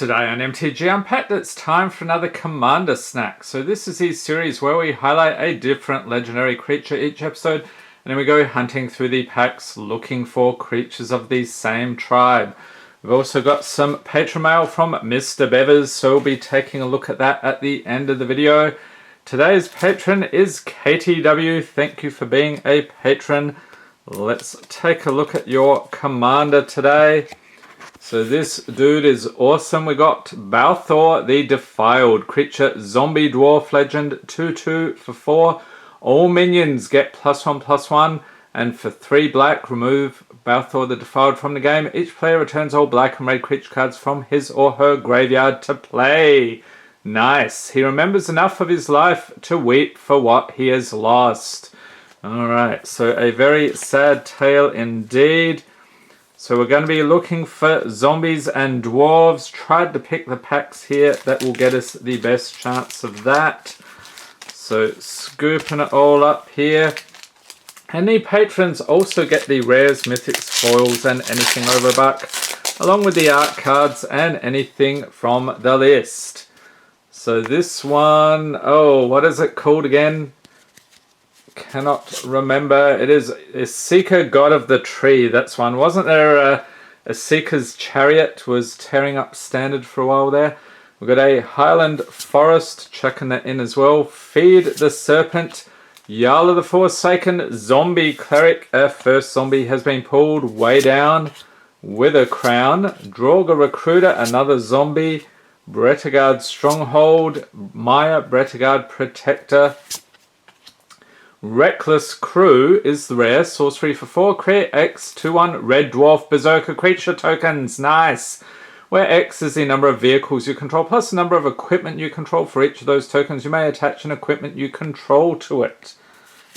Today on MTG Unpacked, it's time for another Commander Snack. So this is the series where we highlight a different legendary creature each episode, and then we go hunting through the packs looking for creatures of the same tribe. We've also got some patron mail from MrBevers, so we'll be taking a look at that at the end of the video. Today's patron is KTW. Thank you for being a patron. Let's take a look at your commander today. So this dude is awesome. We got Balthor the Defiled, creature Zombie Dwarf legend, 2/2 for 4. All minions get +1/+1, and for 3 black, remove Balthor the Defiled from the game. Each player returns all black and red creature cards from his or her graveyard to play. Nice. He remembers enough of his life to weep for what he has lost. Alright, so a very sad tale indeed. So we're going to be looking for zombies and dwarves. Tried to pick the packs here that will get us the best chance of that. So scooping it all up here. And the patrons also get the rares, mythics, foils and anything over a buck, along with the art cards and anything from the list. So this one, oh, what is it called again? Cannot remember. It is a Seeker God of the Tree. That's one. Wasn't there a Seeker's Chariot was tearing up standard for a while there? We've got a Highland Forest, checking that in as well. Feed the Serpent, Jarl of the Forsaken, Zombie Cleric. Our first zombie has been pulled way down. Wither Crown, Draugr Recruiter, another zombie. Bretagard Stronghold, Maya Bretagard Protector. Reckless Crew is the rare, sorcery for 4, create X, 2/1, Red Dwarf Berserker creature tokens. Nice! Where X is the number of vehicles you control plus the number of equipment you control. For each of those tokens, you may attach an equipment you control to it.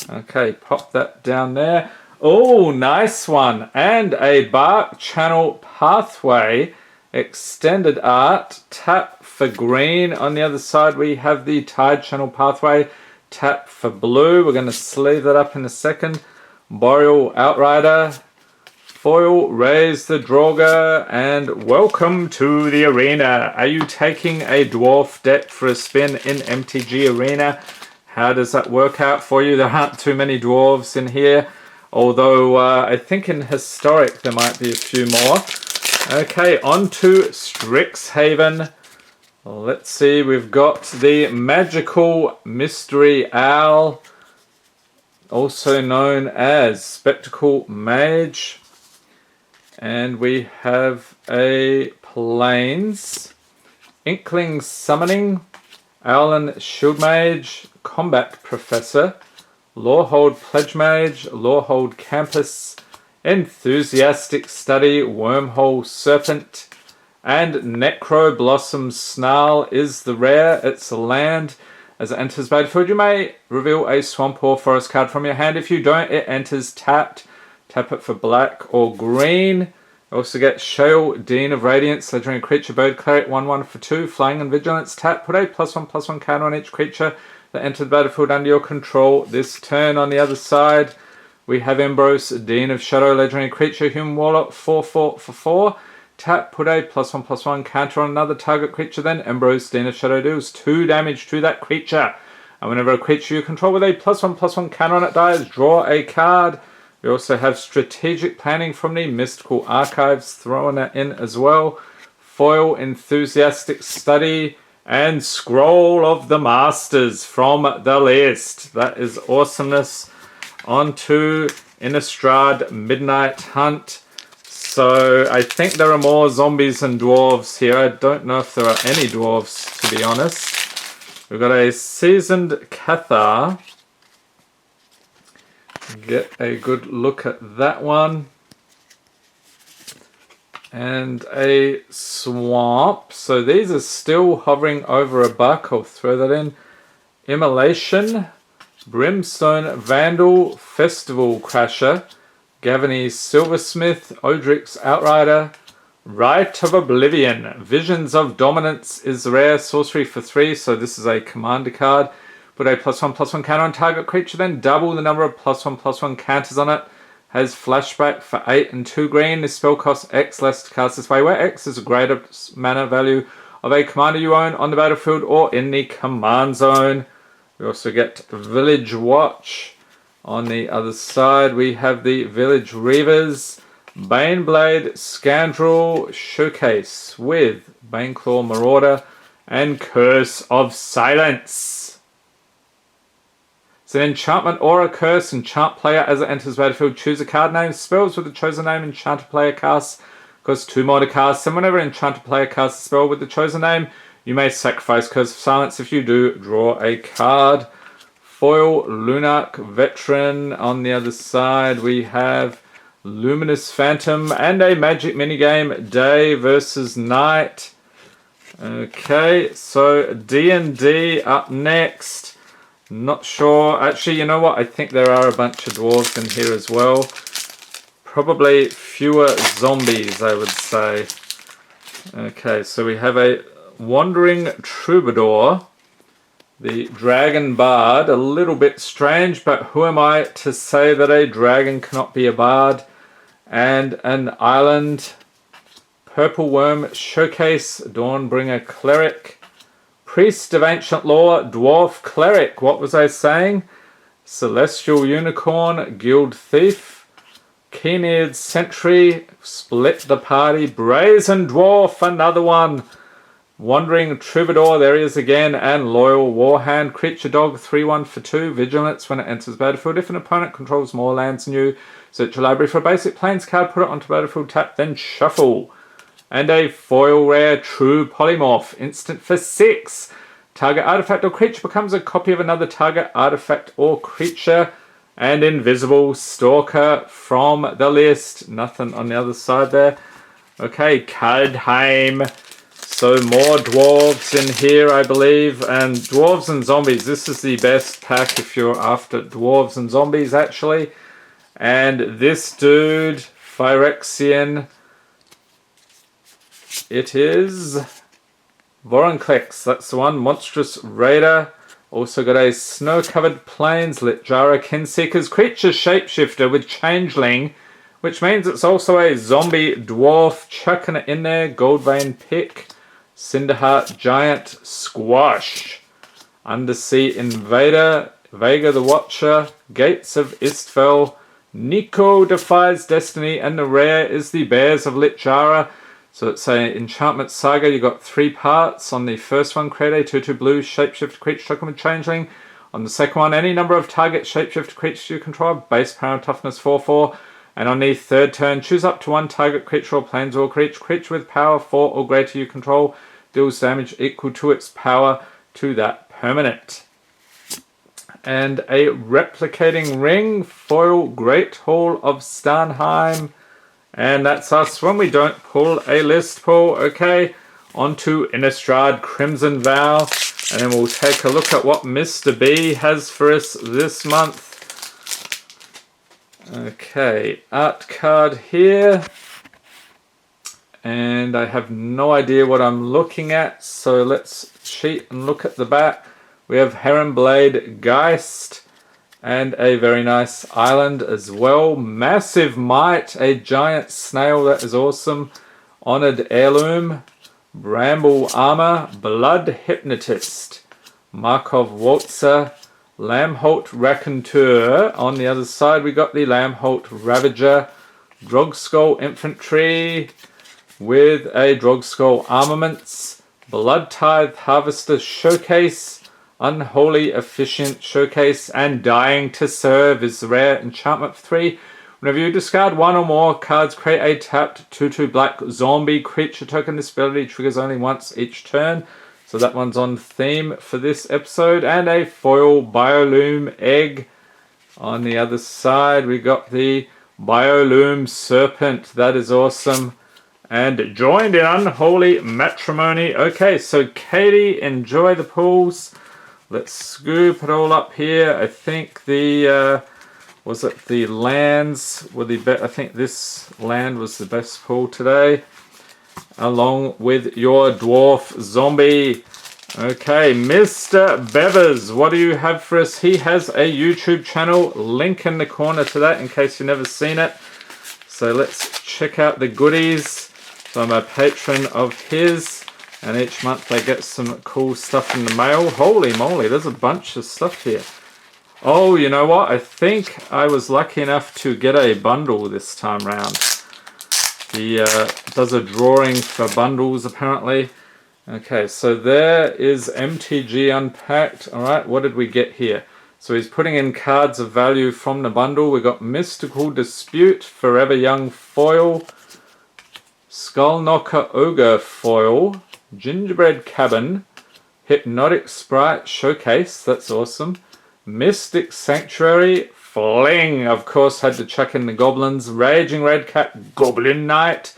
Okay, pop that down there. Oh, nice one! And a Bark Channel Pathway extended art. Tap for green. On the other side, we have the Tide Channel Pathway. Tap for blue. We're going to sleeve that up in a second. Boreal Outrider. Foil, Raise the Draugr, and welcome to the arena. Are you taking a dwarf deck for a spin in MTG Arena? How does that work out for you? There aren't too many dwarves in here, although I think in Historic there might be a few more. Okay, on to Strixhaven. Let's see, we've got the Magical Mystery Owl, also known as Spectacle Mage. And we have a Plains, Inkling Summoning, Owlin Shield Mage, Combat Professor, Lorehold Pledge Mage, Lorehold Campus, Enthusiastic Study, Wormhole Serpent, and Necro Blossom Snarl is the rare. It's a land. As it enters battlefield, you may reveal a swamp or forest card from your hand. If you don't, it enters tapped. Tap it for black or green. You also get Shale, Dean of Radiance, legendary creature, bird cleric, 1/1 for 2, flying and vigilance. Tap, put a +1/+1 counter on each creature that enters the battlefield under your control this turn. On the other side, we have Embrose, Dean of Shadow, legendary creature, human warlock, 4/4 for 4. Tap, put a +1/+1 counter on another target creature, then Embrose, Dean of Shadow deals 2 damage to that creature. And whenever a creature you control with a +1/+1 counter on it dies, draw a card. We also have Strategic Planning from the Mystical Archives, throwing that in as well. Foil, Enthusiastic Study, and Scroll of the Masters from the list. That is awesomeness. On to Innistrad Midnight Hunt. So I think there are more zombies and dwarves here. I don't know if there are any dwarves, to be honest. We've got a Seasoned Cathar. Get a good look at that one. And a Swamp. So these are still hovering over a buck. I'll throw that in. Immolation. Brimstone Vandal. Festival Crasher. Gavany's Silversmith, Odric's Outrider, Rite of Oblivion, Visions of Dominance is rare, sorcery for 3, so this is a commander card. Put a +1/+1 counter on target creature, then double the number of +1/+1 counters on it. has Flashback for 8 and 2 green. This spell costs X less to cast this way, where X is a greater mana value of a commander you own on the battlefield or in the command zone. We also get Village Watch. On the other side, we have the Village Reavers, Baneblade Scoundrel Showcase with Baneclaw Marauder and Curse of Silence. It's an enchantment or a curse. Enchant player as it enters battlefield. Choose a card name. Spells with the chosen name enchanted player casts cost 2 more to cast. And whenever enchanted player casts a spell with the chosen name, you may sacrifice Curse of Silence. If you do, draw a card. Foil Lunarch Veteran. On the other side, we have Luminous Phantom and a Magic minigame, Day versus Night. Okay, so D&D up next. Not sure. Actually, you know what? I think there are a bunch of dwarves in here as well. Probably fewer zombies, I would say. Okay, so we have a Wandering Troubadour. The Dragon Bard, a little bit strange, but who am I to say that a dragon cannot be a bard? And an Island, Purple Worm Showcase, Dawnbringer Cleric, Priest of Ancient Lore, Dwarf Cleric, what was I saying? Celestial Unicorn, Guild Thief, Keen-Eared Sentry, Split the Party, Brazen Dwarf, another one. Wandering Troubadour, there he is again, and Loyal Warhand. Creature Dog, 3/1 for 2. Vigilance when it enters battlefield. If an opponent controls more lands than you, search your library for a basic plains card, put it onto battlefield, tap, then shuffle. And a foil rare True Polymorph, instant for 6. Target artifact or creature becomes a copy of another target artifact or creature. And Invisible Stalker from the list. Nothing on the other side there. Okay, Kaldheim. So more dwarves in here, I believe, and dwarves and zombies. This is the best pack if you're after dwarves and zombies, actually. And this dude, Phyrexian, it is Vorinclex. That's the one. Monstrous Raider. Also got a Snow-Covered Plains, Litjara Kinseeker's Creature Shapeshifter with Changeling, which means it's also a zombie dwarf. Chucking it in there. Goldvein Pick. Cinderheart Giant Squash, Undersea Invader, Vega the Watcher, Gates of Istfell, Nico Defies Destiny, and the rare is the Bears of Litjara. So it's an enchantment saga. You got 3 parts. On the first one, create a 2/2 blue shapeshift creature token with Changeling. On the second one, any number of target shapeshift creatures you control, base power and toughness 4/4. And on the third turn, choose up to 1 target creature or planeswalker creature with power 4 or greater you control, deals damage equal to its power to that permanent. And a Replicating Ring, foil Great Hall of Starnheim. And that's us when we don't pull a list pull. Okay, on to Innistrad Crimson Vow. And then we'll take a look at what Mr. B has for us this month. Okay, art card here. And I have no idea what I'm looking at, so let's cheat and look at the back. We have Heronblade Geist and a very nice island as well. Massive Might, a giant snail, that is awesome. Honored Heirloom, Bramble Armor, Blood Hypnotist, Markov Waltzer, Lambholt Raconteur. On the other side, we got the Lambholt Ravager, Drogskull Infantry with a Drogskull Armaments, Blood Tithe Harvester Showcase, Unholy Efficient Showcase, and Dying to Serve is the rare enchantment for 3. Whenever you discard 1 or more cards, create a tapped 2/2 black zombie creature token. This ability triggers only once each turn. So that one's on theme for this episode. And a foil Biolume Egg. On the other side, we got the Biolume Serpent. That is awesome. And joined in Unholy Matrimony. Okay, so Katie, enjoy the pools. Let's scoop it all up here. I think the, was it the lands were the best? I think this land was the best pool today. Along with your Dwarf Zombie. Okay, MrBevers, what do you have for us? He has a YouTube channel, link in the corner to that in case you've never seen it. So let's check out the goodies. So I'm a patron of his, and each month I get some cool stuff in the mail. Holy moly, there's a bunch of stuff here. Oh, you know what? I think I was lucky enough to get a bundle this time round. He does a drawing for bundles apparently. Okay, so there is MTG Unpacked. Alright, what did we get here? So he's putting in cards of value from the bundle. We got Mystical Dispute, Forever Young foil, Skullknocker Ogre foil, Gingerbread Cabin, Hypnotic Sprite Showcase, that's awesome, Mystic Sanctuary, Fling, of course had to chuck in the goblins, Raging Redcap, Goblin Knight,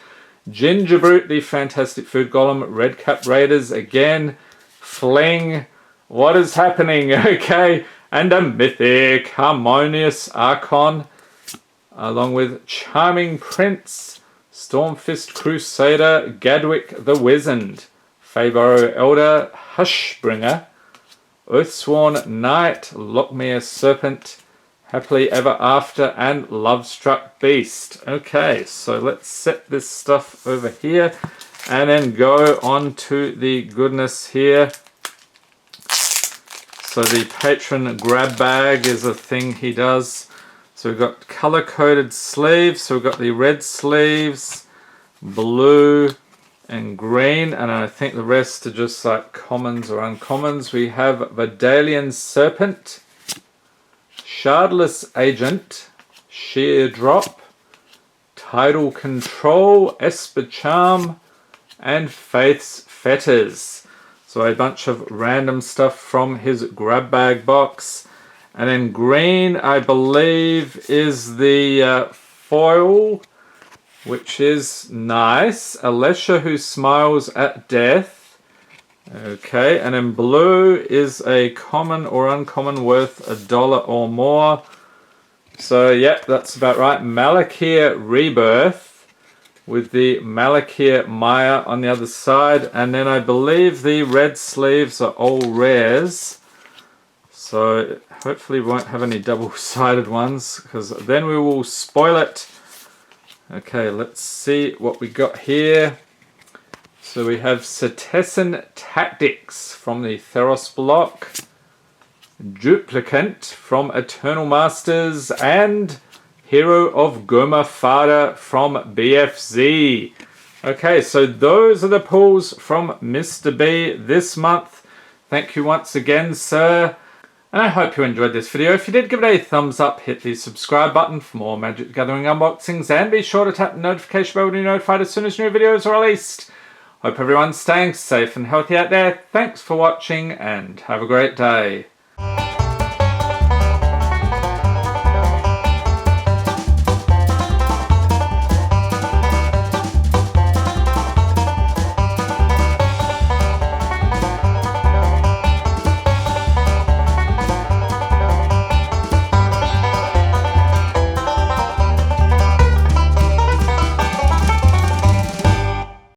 Gingerbrute, the Fantastic Food Golem, Redcap Raiders again, Fling, what is happening? Okay, and a Mythic Harmonious Archon, along with Charming Prince, Stormfist Crusader, Gadwick the Wizened, Fabaro Elder, Hushbringer, Oathsworn Knight, Lockmere Serpent, Happily Ever After, and Lovestruck Beast. Okay, so let's set this stuff over here and then go on to the goodness here. So the patron grab bag is a thing he does. So we've got color-coded sleeves. So we've got the red sleeves, blue and green, and I think the rest are just like commons or uncommons. We have Vidalian Serpent, Shardless Agent, Sheer Drop, Tidal Control, Esper Charm, and Faith's Fetters. So a bunch of random stuff from his grab bag box. And then green, I believe, is the foil, which is nice. Alesha Who Smiles at Death. Okay, and in blue is a common or uncommon worth $1 or more. So, yep, that's about right. Malakir Rebirth with the Malakir Maya on the other side. And then I believe the red sleeves are all rares. So, hopefully we won't have any double-sided ones, because then we will spoil it. Okay, let's see what we got here. So we have Cetizen Tactics from the Theros block, Duplicant from Eternal Masters, and Hero of Goma Fada from BFZ. Okay, so those are the pulls from Mr. B this month. Thank you once again, sir. And I hope you enjoyed this video. If you did, give it a thumbs up, hit the subscribe button for more Magic the Gathering unboxings, and be sure to tap the notification bell to be notified as soon as new videos are released. Hope everyone's staying safe and healthy out there. Thanks for watching and have a great day.